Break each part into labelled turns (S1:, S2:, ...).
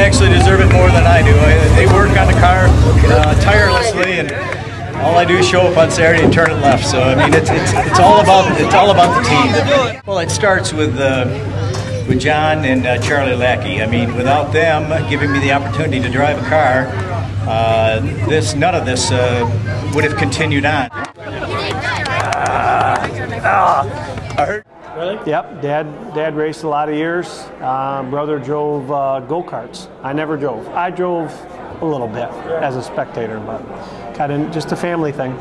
S1: actually deserve it more than I do. They work on the car tirelessly, and all I do is show up on Saturday and turn it left. So I mean, it's all about the team. Well, it starts with John and Charlie Lacki. I mean, without them giving me the opportunity to drive a car, none of this would have continued on.
S2: Really?
S3: Yep, Dad raced a lot of years. Brother drove go-karts. I never drove. I drove a little bit as a spectator, but kind of just a family thing.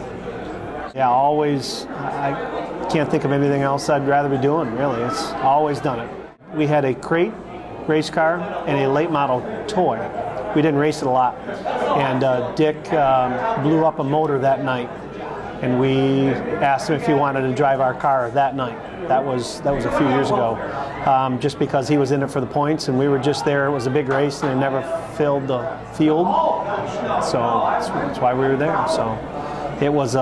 S3: Yeah, always. I can't think of anything else I'd rather be doing, really. It's always done it. We had a crate race car and a late model toy. We didn't race it a lot. And Dick blew up a motor that night, and we asked him if he wanted to drive our car that night. That was a few years ago, just because he was in it for the points, and we were just there. It was a big race, and it never filled the field, so that's why we were there. So it was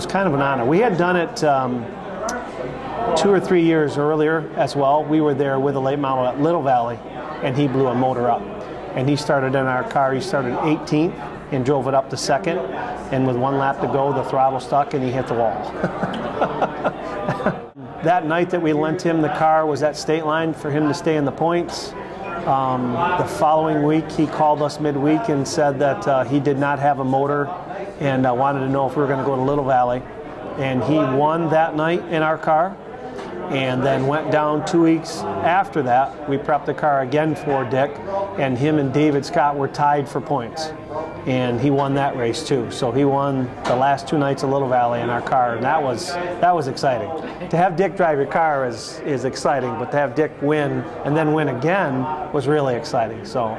S3: kind of an honor. We had done it 2 or 3 years earlier as well. We were there with a late model at Little Valley, and he blew a motor up. And he started in our car. He started 18th and drove it up to 2nd. And with 1 lap to go, the throttle stuck, and he hit the wall. That night that we lent him the car was at Stateline for him to stay in the points. The following week, he called us midweek and said that he did not have a motor and wanted to know if we were going to go to Little Valley. And he won that night in our car, and then went down 2 weeks after that. We prepped the car again for Dick, and him and David Scott were tied for points. And he won that race too. So he won the last 2 nights of Little Valley in our car, and that was exciting. To have Dick drive your car is exciting, but to have Dick win and then win again was really exciting. So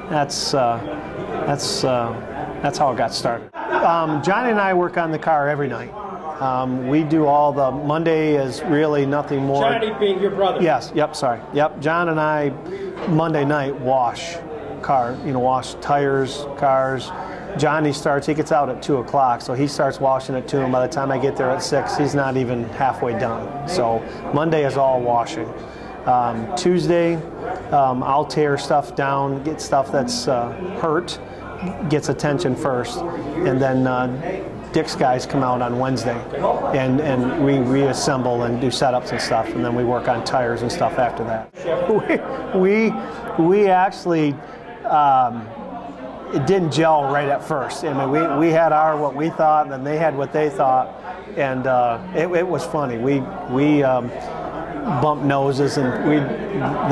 S3: that's how it got started. Johnny and I work on the car every night. We do all the Monday is really nothing more.
S2: Johnny being your brother.
S3: Yes. Yep. Sorry. Yep. John and I Monday night wash wash tires, cars. Johnny starts. He gets out at 2 o'clock, so he starts washing at 2. And by the time I get there at 6, he's not even halfway done. So Monday is all washing. Tuesday, I'll tear stuff down, get stuff that's hurt, gets attention first, and then Dick's guys come out on Wednesday, and we reassemble and do setups and stuff, and then we work on tires and stuff after that. We actually it didn't gel right at first. I mean, we had what we thought, and then they had what they thought, and it was funny. We bumped noses, and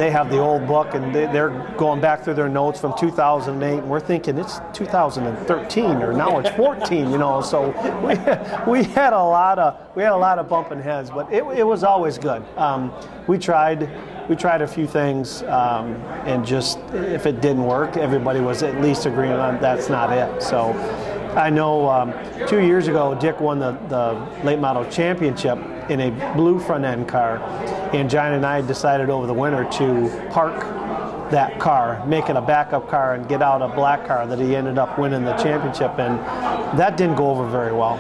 S3: they have the old book, and they're going back through their notes from 2008, and we're thinking it's 2013 or now it's 14, So we had a lot of bumping heads, but it was always good. We tried a few things, and just if it didn't work, everybody was at least agreeing on that's not it. So I know 2 years ago, Dick won the late model championship in a blue front end car, and John and I decided over the winter to park that car, make it a backup car, and get out a black car that he ended up winning the championship in. That didn't go over very well.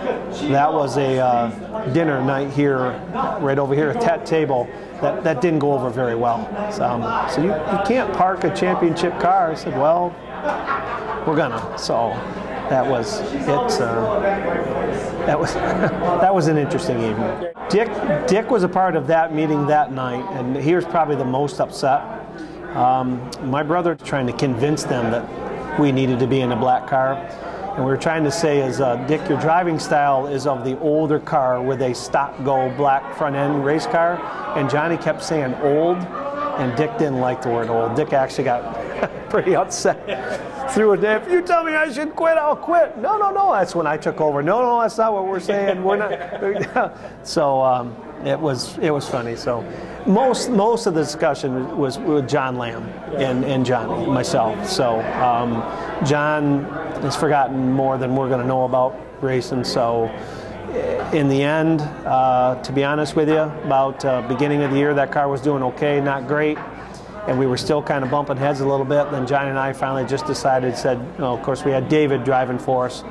S3: That was a dinner night here, right over here at that table. That didn't go over very well. So you can't park a championship car. I said, well, we're gonna. So that was it. That was an interesting evening. Dick was a part of that meeting that night, and he was probably the most upset. My brother trying to convince them that we needed to be in a black car, and we were trying to say is, Dick, your driving style is of the older car with a stop-go black front-end race car, and Johnny kept saying old, and Dick didn't like the word old. Dick actually got pretty upset. Threw a day. If you tell me I should quit, I'll quit. No. That's when I took over. No, that's not what we're saying. We're not. So it was funny. So most of the discussion was with John Lamb and Johnny, myself. So John has forgotten more than we're going to know about racing. So in the end, to be honest with you, about beginning of the year, that car was doing okay, not great. And we were still kind of bumping heads a little bit. Then Johnny and I finally just said, of course we had David driving for us,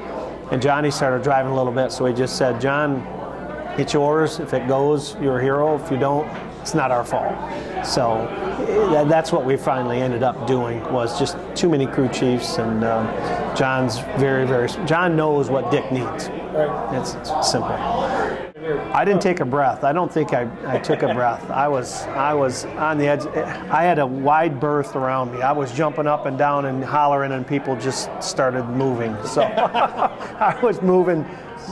S3: and Johnny started driving a little bit, so we just said, John, it's yours. If it goes, you're a hero. If you don't, It's not our fault. So that's what we finally ended up doing, was just too many crew chiefs, and John's John knows what Dick needs.
S2: Right.
S3: It's simple. I didn't take a breath. I don't think I took a breath. I was on the edge. I had a wide berth around me. I was jumping up and down and hollering, and people just started moving. So I was moving,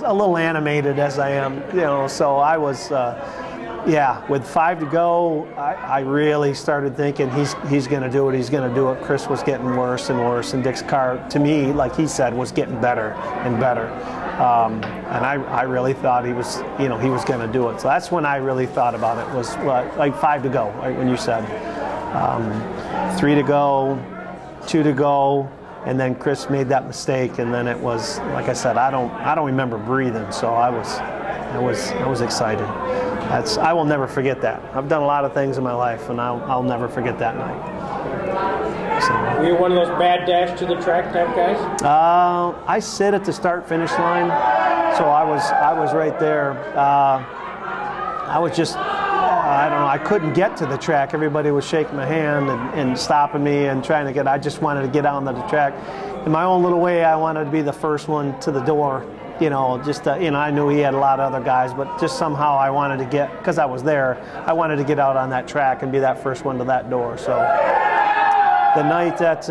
S3: a little animated as I am, you know. So I was, yeah. With 5 to go, I really started thinking he's going to do it. He's going to do it. Chris was getting worse and worse, and Dick's car, to me, like he said, was getting better and better. And I really thought he was, you know, he was going to do it. So that's when I really thought about it, was like 5 to go, right, when you said 3 to go, 2 to go, and then Chris made that mistake, and then it was, like I said, I don't remember breathing, so I was excited. I will never forget that. I've done a lot of things in my life, and I'll never forget that night. So,
S2: were you one of those bad dash to the track type guys?
S3: I sit at the start-finish line, so I was right there. I was just, I don't know, I couldn't get to the track. Everybody was shaking my hand and stopping me and trying to get. I just wanted to get out onto the track. In my own little way, I wanted to be the first one to the door. You know, just you know, I knew he had a lot of other guys, but just somehow I wanted to get, because I was there, I wanted to get out on that track and be that first one to that door. So the night that,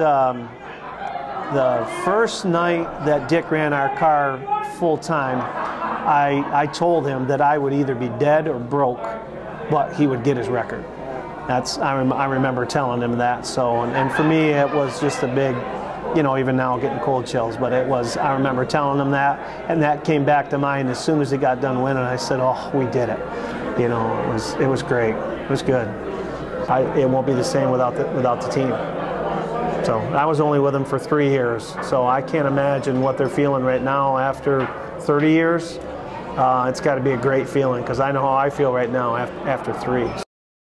S3: the first night that Dick ran our car full time, I told him that I would either be dead or broke, but he would get his record. I remember telling him that. So, and for me, it was just a big, you know, even now getting cold chills, but it was, I remember telling him that, and that came back to mind as soon as he got done winning. I said, oh, we did it. You know, it was great. It was good. It won't be the same without the team. So I was only with them for 3 years, so I can't imagine what they're feeling right now after 30 years. It's got to be a great feeling, because I know how I feel right now after 3.